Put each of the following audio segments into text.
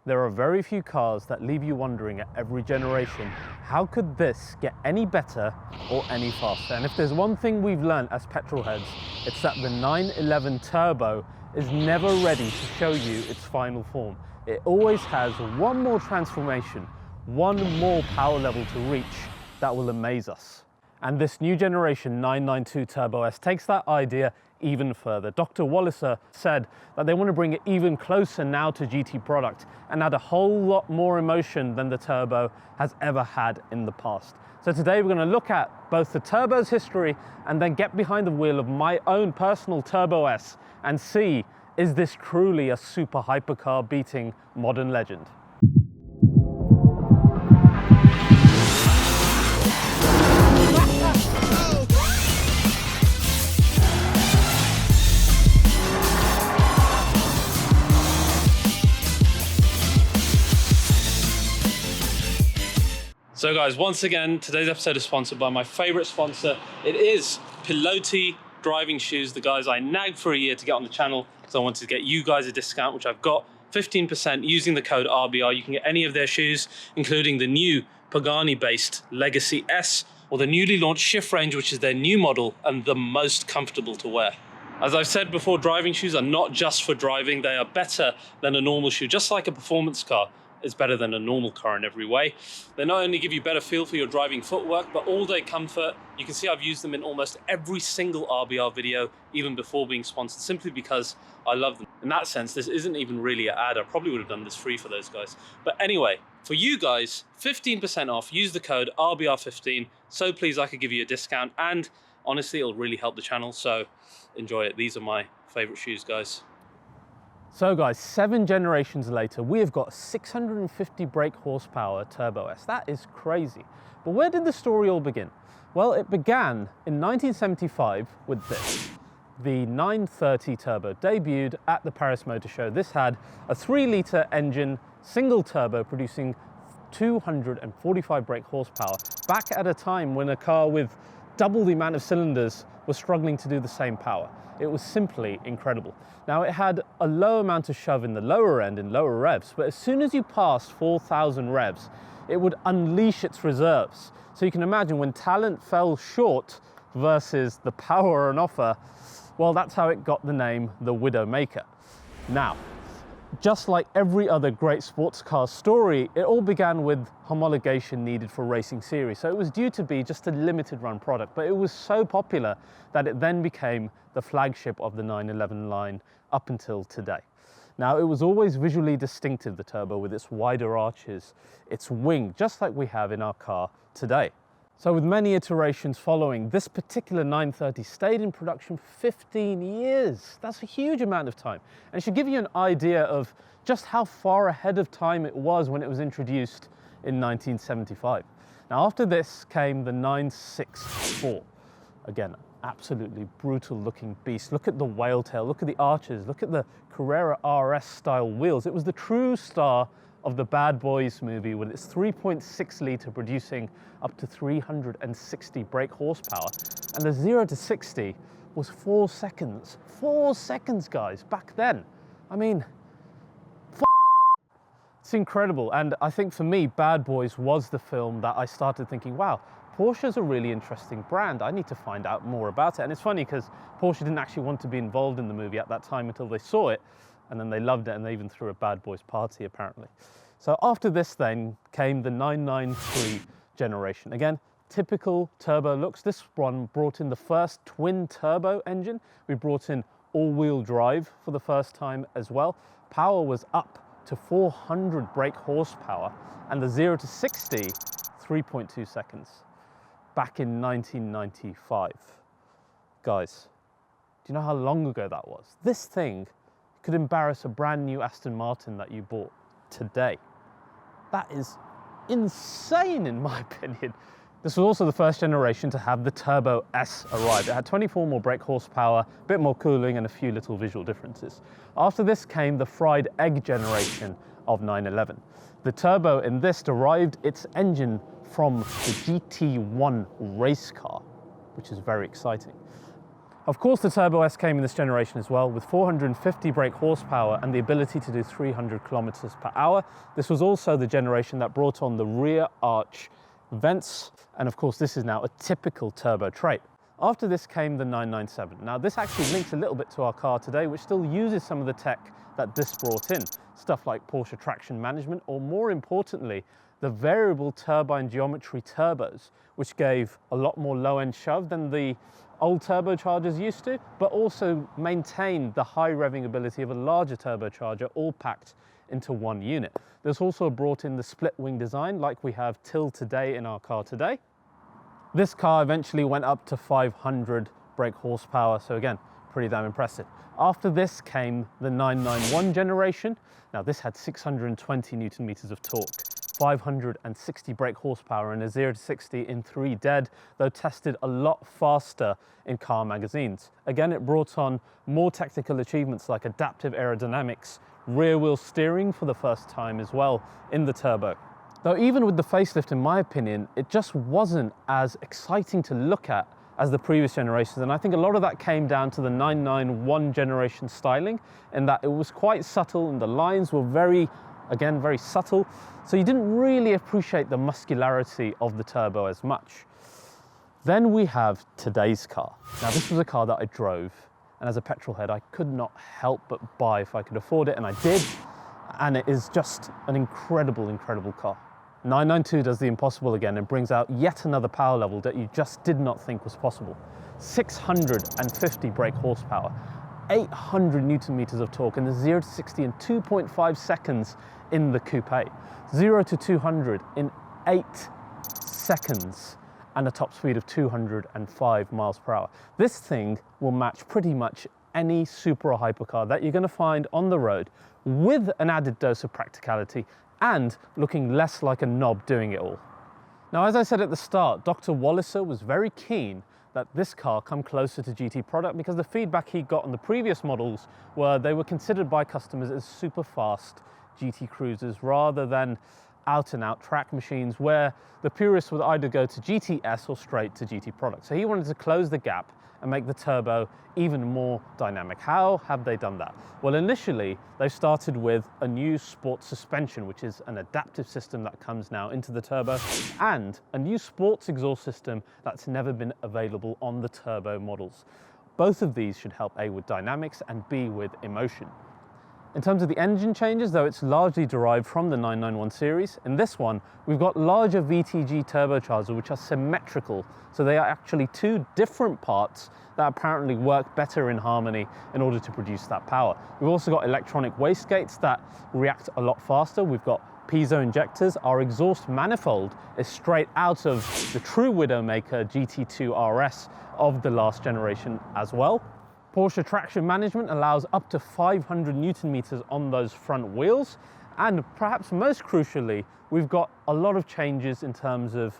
There are very few cars that leave you wondering at every generation, how could this get any better or any faster? And if there's one thing we've learned as petrol heads, it's that the 911 Turbo is never ready to show you its final form. It always has one more transformation, one more power level to reach that will amaze us. And this new generation 992 Turbo S takes that idea even further. Dr. Walliser said that they want to bring it even closer now to GT product and add a whole lot more emotion than the Turbo has ever had in the past. So today we're going to look at both the Turbo's history and then get behind the wheel of my own personal Turbo S and see, is this truly a super hypercar beating modern legend? So guys, once again, today's episode is sponsored by my favorite sponsor. It is Piloty driving shoes, the guys I nagged for a year to get on the channel because I wanted to get you guys a discount, which I've got 15% using the code RBR. You can get any of their shoes, including the new Pagani-based Legacy S or the newly launched Shift range, which is their new model and the most comfortable to wear. As I've said before, driving shoes are not just for driving. They are better than a normal shoe, just like a performance car is better than a normal car in every way. They not only give you better feel for your driving footwork, but all-day comfort. You can see I've used them in almost every single RBR video, even before being sponsored, simply because I love them. In that sense, this isn't even really an ad. I probably would have done this free for those guys. But anyway, for you guys, 15% off, use the code RBR15. So please, I could give you a discount, and honestly, it'll really help the channel, so enjoy it. These are my favorite shoes, guys. So guys, 7 generations later, we have got 650 brake horsepower Turbo S. That is crazy. But where did the story all begin? Well, it began in 1975 with this. The 930 Turbo debuted at the Paris Motor Show. This had a 3-litre engine, single turbo, producing 245 brake horsepower, back at a time when a car with double the amount of cylinders was struggling to do the same power. It was simply incredible. Now, it had a low amount of shove in the lower end, in lower revs, but as soon as you passed 4,000 revs, it would unleash its reserves. So you can imagine when talent fell short versus the power on offer, well, that's how it got the name the Widowmaker. Now, just like every other great sports car story, it all began with homologation needed for racing series. So it was due to be just a limited run product, but it was so popular that it then became the flagship of the 911 line up until today. Now, it was always visually distinctive, the Turbo, with its wider arches, its wing, just like we have in our car today. So with many iterations following, this particular 930 stayed in production for 15 years. That's a huge amount of time. And it should give you an idea of just how far ahead of time it was when it was introduced in 1975. Now, after this came the 964. Again, absolutely brutal looking beast. Look at the whale tail, look at the arches, look at the Carrera RS style wheels. It was the true star of the Bad Boys movie with its 3.6 litre producing up to 360 brake horsepower. And the 0 to 60 was 4 seconds. 4 seconds, guys, back then. I mean, it's incredible. And I think for me, Bad Boys was the film that I started thinking, wow, Porsche's a really interesting brand. I need to find out more about it. And it's funny because Porsche didn't actually want to be involved in the movie at that time until they saw it, and then they loved it and they even threw a Bad Boys party, apparently. So after this then came the 993 generation. Again, typical turbo looks. This one brought in the first twin turbo engine. We brought in all-wheel drive for the first time as well. Power was up to 400 brake horsepower, and the 0 to 60, 3.2 seconds. Back in 1995. Guys, do you know how long ago that was? This thing could embarrass a brand new Aston Martin that you bought today. That is insane in my opinion. This was also the first generation to have the Turbo S arrive. It had 24 more brake horsepower, a bit more cooling, and a few little visual differences. After this came the fried egg generation of 911. The Turbo in this derived its engine from the GT1 race car, which is very exciting. Of course, the Turbo S came in this generation as well, with 450 brake horsepower and the ability to do 300 kilometers per hour. This was also the generation that brought on the rear arch vents, and of course this is now a typical turbo trait. After this came the 997. Now this actually links a little bit to our car today, which still uses some of the tech that this brought in. Stuff like Porsche traction management, or more importantly, the variable turbine geometry turbos, which gave a lot more low-end shove than the old turbochargers used to, but also maintained the high revving ability of a larger turbocharger, all packed into one unit. There's also brought in the split wing design like we have till today in our car today. This car eventually went up to 500 brake horsepower, so again, pretty damn impressive. After this came the 991 generation. Now this had 620 Newton meters of torque, 560 brake horsepower and a 0 to 60 in 3 dead, though tested a lot faster in car magazines. Again, it brought on more technical achievements like adaptive aerodynamics, rear wheel steering for the first time as well in the turbo. Though even with the facelift, in my opinion, it just wasn't as exciting to look at as the previous generations, and I think a lot of that came down to the 991 generation styling, in that it was quite subtle and the lines were very subtle, so you didn't really appreciate the muscularity of the turbo as much. Then we have today's car. Now this was a car that I drove, and as a petrol head I could not help but buy if I could afford it, and I did, and it is just an incredible car. 992 does the impossible again and brings out yet another power level that you just did not think was possible. 650 brake horsepower, 800 Newton meters of torque, and the 0 to 60 in 2.5 seconds in the Coupé. 0 to 200 in 8 seconds, and a top speed of 205 miles per hour. This thing will match pretty much any super or hypercar that you're going to find on the road, with an added dose of practicality and looking less like a knob doing it all. Now, as I said at the start, Dr Walliser was very keen that this car come closer to GT product, because the feedback he got on the previous models were they were considered by customers as super fast GT cruisers rather than out and out track machines where the purists would either go to GTS or straight to GT product. So he wanted to close the gap and make the turbo even more dynamic. How have they done that? Well, initially they started with a new sport suspension, which is an adaptive system that comes now into the turbo, and a new sports exhaust system that's never been available on the turbo models. Both of these should help A, with dynamics, and B, with emotion. In terms of the engine changes, though, it's largely derived from the 991 series. In this one, we've got larger VTG turbochargers, which are symmetrical. So they are actually two different parts that apparently work better in harmony in order to produce that power. We've also got electronic wastegates that react a lot faster. We've got piezo injectors. Our exhaust manifold is straight out of the true Widowmaker GT2 RS of the last generation as well. Porsche traction management allows up to 500 Newton meters on those front wheels. And perhaps most crucially, we've got a lot of changes in terms of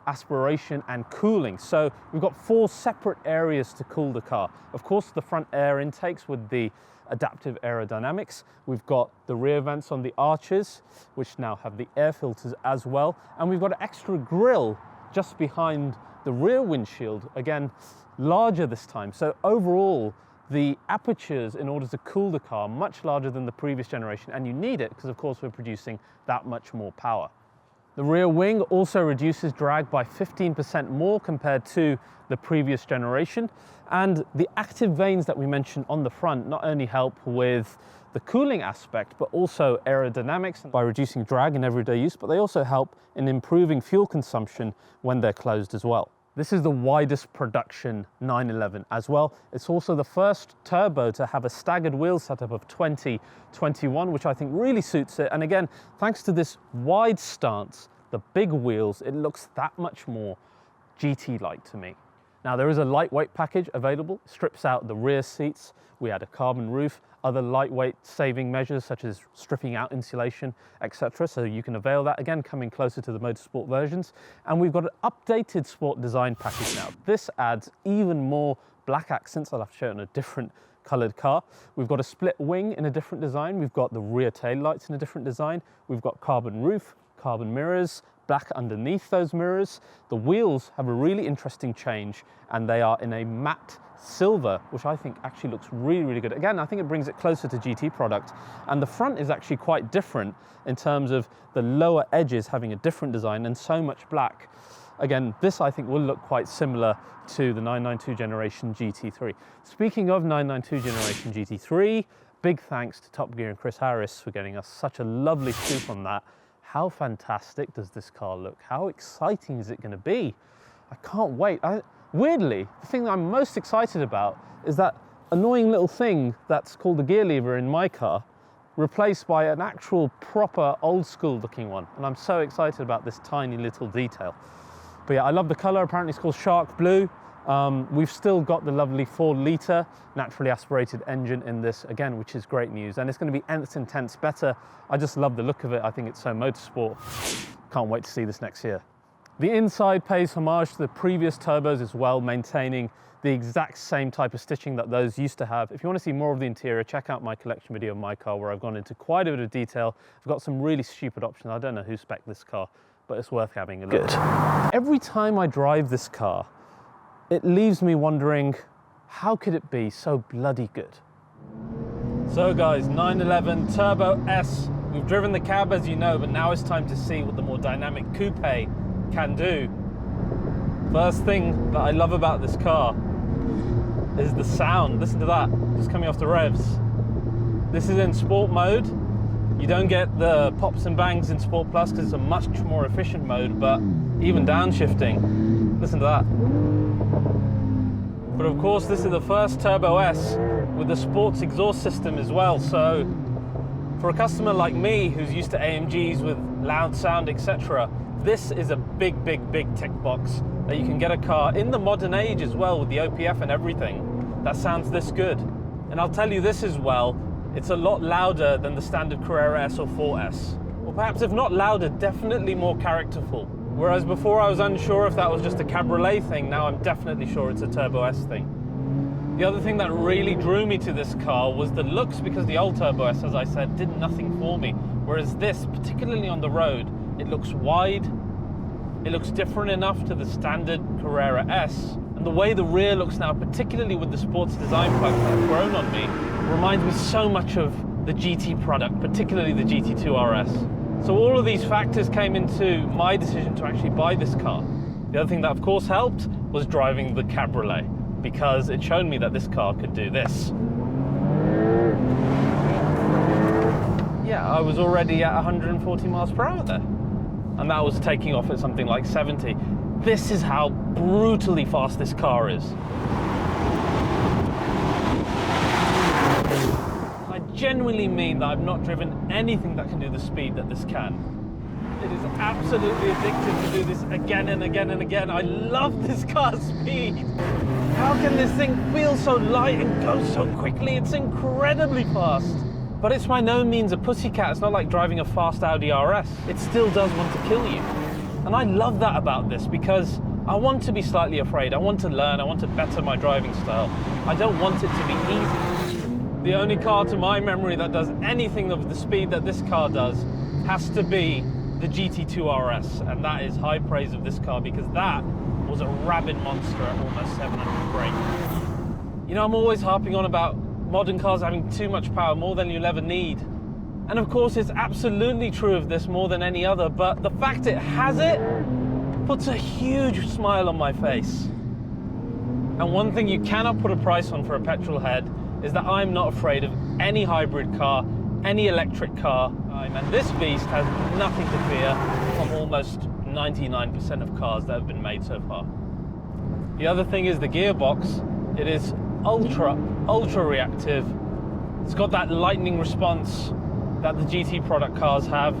aspiration and cooling. So we've got 4 separate areas to cool the car. Of course, the front air intakes with the adaptive aerodynamics. We've got the rear vents on the arches, which now have the air filters as well. And we've got an extra grille just behind the rear windshield, again, larger this time. So overall, the apertures in order to cool the car much larger than the previous generation, and you need it because of course we're producing that much more power. The rear wing also reduces drag by 15% more compared to the previous generation, and the active vanes that we mentioned on the front not only help with the cooling aspect but also aerodynamics by reducing drag in everyday use, but they also help in improving fuel consumption when they're closed as well. This is the widest production 911 as well. It's also the first turbo to have a staggered wheel setup of 20/21, which I think really suits it. And again, thanks to this wide stance, the big wheels, it looks that much more GT-like to me. Now, there is a lightweight package available, strips out the rear seats. We had a carbon roof, other lightweight saving measures such as stripping out insulation, etc. So you can avail that, again, coming closer to the motorsport versions. And we've got an updated sport design package now. This adds even more black accents. I'll have to show it on a different colored car. We've got a split wing in a different design. We've got the rear tail lights in a different design. We've got carbon roof, carbon mirrors, black underneath those mirrors. The wheels have a really interesting change, and they are in a matte silver, which I think actually looks really, really good. Again, I think it brings it closer to GT product. And the front is actually quite different in terms of the lower edges having a different design and so much black. Again, this I think will look quite similar to the 992 generation GT3. Speaking of 992 generation GT3, big thanks to Top Gear and Chris Harris for getting us such a lovely scoop on that. How fantastic does this car look? How exciting is it going to be? I can't wait. Weirdly, the thing that I'm most excited about is that annoying little thing that's called the gear lever in my car, replaced by an actual proper old school looking one. And I'm so excited about this tiny little detail. But yeah, I love the color. Apparently it's called Shark Blue. We've still got the lovely 4-litre naturally aspirated engine in this again, which is great news. And it's going to be nth intense better. I just love the look of it. I think it's so motorsport. Can't wait to see this next year. The inside pays homage to the previous turbos as well, maintaining the exact same type of stitching that those used to have. If you want to see more of the interior, check out my collection video of my car where I've gone into quite a bit of detail. I've got some really stupid options. I don't know who spec'd this car, but it's worth having a look. Good. Every time I drive this car, it leaves me wondering, how could it be so bloody good? So guys, 911 Turbo S. We've driven the cab, as you know, but now it's time to see what the more dynamic Coupé can do. First thing that I love about this car is the sound. Listen to that, just coming off the revs. This is in sport mode. You don't get the pops and bangs in Sport Plus because it's a much more efficient mode, but even downshifting, listen to that. But of course, this is the first Turbo S with the sports exhaust system as well. So for a customer like me who's used to AMGs with loud sound, etc., this is a big, big, big tick box that you can get a car in the modern age as well with the OPF and everything that sounds this good. And I'll tell you this as well, it's a lot louder than the standard Carrera S or 4S. Or perhaps if not louder, definitely more characterful. Whereas before I was unsure if that was just a cabriolet thing, now I'm definitely sure it's a Turbo S thing. The other thing that really drew me to this car was the looks, because the old Turbo S, as I said, did nothing for me. Whereas this, particularly on the road, it looks wide, it looks different enough to the standard Carrera S. And the way the rear looks now, particularly with the sports design plugs that have grown on me, reminds me so much of the GT product, particularly the GT2 RS. So all of these factors came into my decision to actually buy this car. The other thing that of course helped was driving the cabriolet, because it showed me that this car could do this. Yeah, I was already at 140 miles per hour there. And that was taking off at something like 70. This is how brutally fast this car is. I genuinely mean that I've not driven anything that can do the speed that this can. It is absolutely addictive to do this again and again and again. I love this car's speed. How can this thing feel so light and go so quickly? It's incredibly fast. But it's by no means a pussycat. It's not like driving a fast Audi RS. It still does want to kill you. And I love that about this, because I want to be slightly afraid. I want to learn. I want to better my driving style. I don't want it to be easy. The only car to my memory that does anything of the speed that this car does has to be the GT2 RS. And that is high praise of this car, because that was a rabid monster at almost 700 brake. You know, I'm always harping on about modern cars having too much power, more than you'll ever need. And of course, it's absolutely true of this more than any other, but the fact it has it puts a huge smile on my face. And one thing you cannot put a price on for a petrol head is that I'm not afraid of any hybrid car, any electric car, and this beast has nothing to fear from almost 99% of cars that have been made so far. The other thing is the gearbox. It is ultra reactive. It's got that lightning response that the GT product cars have.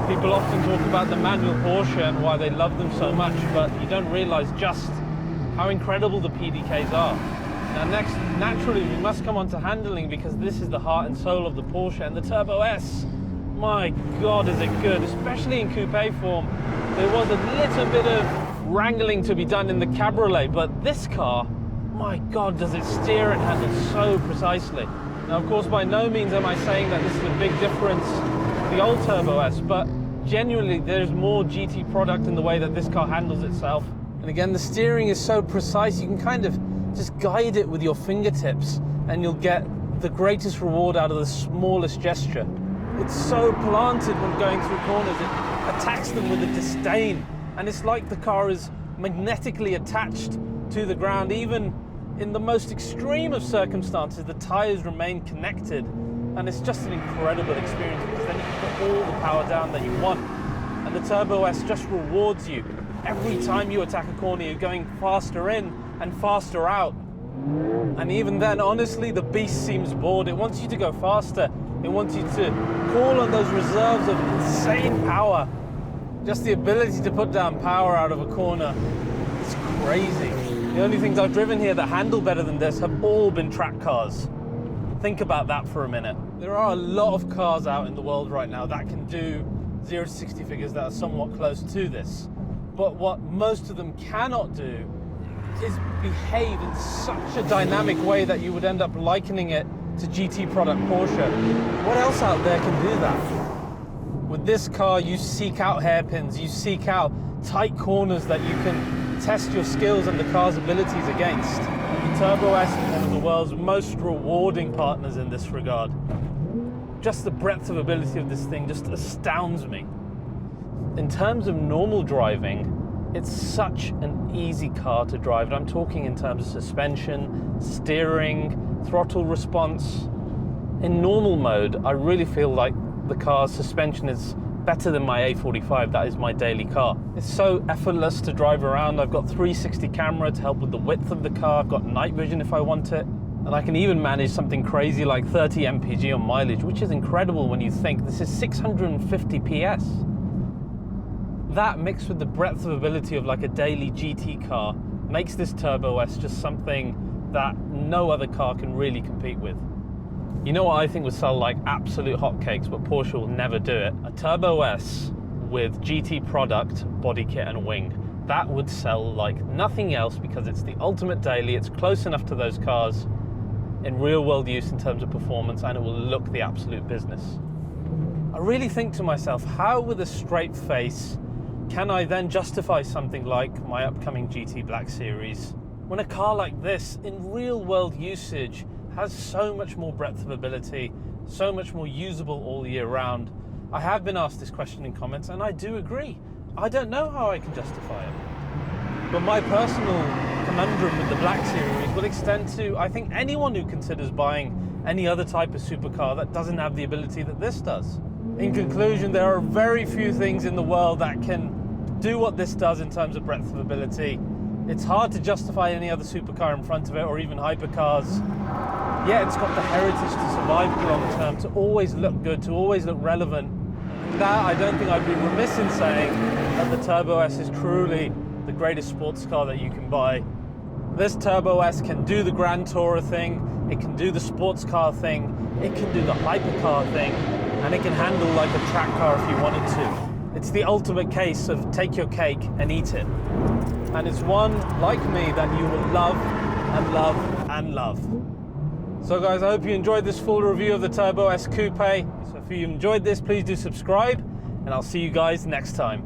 People often talk about the manual Porsche and why they love them so much, but you don't realize just how incredible the PDKs are. Now next, naturally, we must come on to handling, because this is the heart and soul of the Porsche, and the Turbo S. My God, is it good, especially in coupe form. There was a little bit of wrangling to be done in the cabriolet, but this car, my God, does it steer and handle so precisely. Now, of course, by no means am I saying that this is a big difference to the old Turbo S, but Genuinely, there's more GT product in the way that this car handles itself. And again, the steering is so precise, you can kind of just guide it with your fingertips and you'll get the greatest reward out of the smallest gesture. It's so planted when going through corners, it attacks them with a disdain. And it's like the car is magnetically attached to the ground. Even in the most extreme of circumstances, the tires remain connected. And it's just an incredible experience because then you can put all the power down that you want. And the Turbo S just rewards you. Every time you attack a corner, you're going faster in and faster out. And even then, honestly, the beast seems bored. It wants you to go faster. It wants you to call on those reserves of insane power. Just the ability to put down power out of a corner, it's crazy. The only things I've driven here that handle better than this have all been track cars. Think about that for a minute. There are a lot of cars out in the world right now that can do 0 to 60 figures that are somewhat close to this. But what most of them cannot do is behave in such a dynamic way that you would end up likening it to GT product Porsche. What else out there can do that? With this car, you seek out hairpins, you seek out tight corners that you can test your skills and the car's abilities against. The Turbo S is one of the world's most rewarding partners in this regard. Just the breadth of ability of this thing just astounds me. In terms of normal driving, it's such an easy car to drive. And I'm talking in terms of suspension, steering, throttle response. In normal mode, I really feel like the car's suspension is better than my A45, that is my daily car. It's so effortless to drive around. I've got 360 camera to help with the width of the car. I've got night vision if I want it. And I can even manage something crazy like 30 mpg on mileage, which is incredible when you think this is 650 PS. That mixed with the breadth of ability of like a daily GT car makes this Turbo S just something that no other car can really compete with. You know what I think would sell like absolute hotcakes, but Porsche will never do it? A Turbo S with GT product, body kit and wing. That would sell like nothing else because it's the ultimate daily. It's close enough to those cars in real world use in terms of performance, and it will look the absolute business. I really think to myself, how with a straight face can I then justify something like my upcoming GT Black Series when a car like this in real world usage has so much more breadth of ability, so much more usable all year round? I have been asked this question in comments and I do agree. I don't know how I can justify it. But my personal conundrum with the Black Series will extend to, I think, anyone who considers buying any other type of supercar that doesn't have the ability that this does. In conclusion, there are very few things in the world that can do what this does in terms of breadth of ability. It's hard to justify any other supercar in front of it, or even hypercars. Yeah, it's got the heritage to survive long term, to always look good, to always look relevant. That, I don't think I'd be remiss in saying that the Turbo S is truly the greatest sports car that you can buy. This Turbo S can do the Grand Tourer thing, it can do the sports car thing, it can do the hypercar thing, and it can handle like a track car if you wanted to. It's the ultimate case of take your cake and eat it. And it's one, like me, that you will love and love and love. So guys, I hope you enjoyed this full review of the Turbo S Coupe. So if you enjoyed this, please do subscribe, and I'll see you guys next time.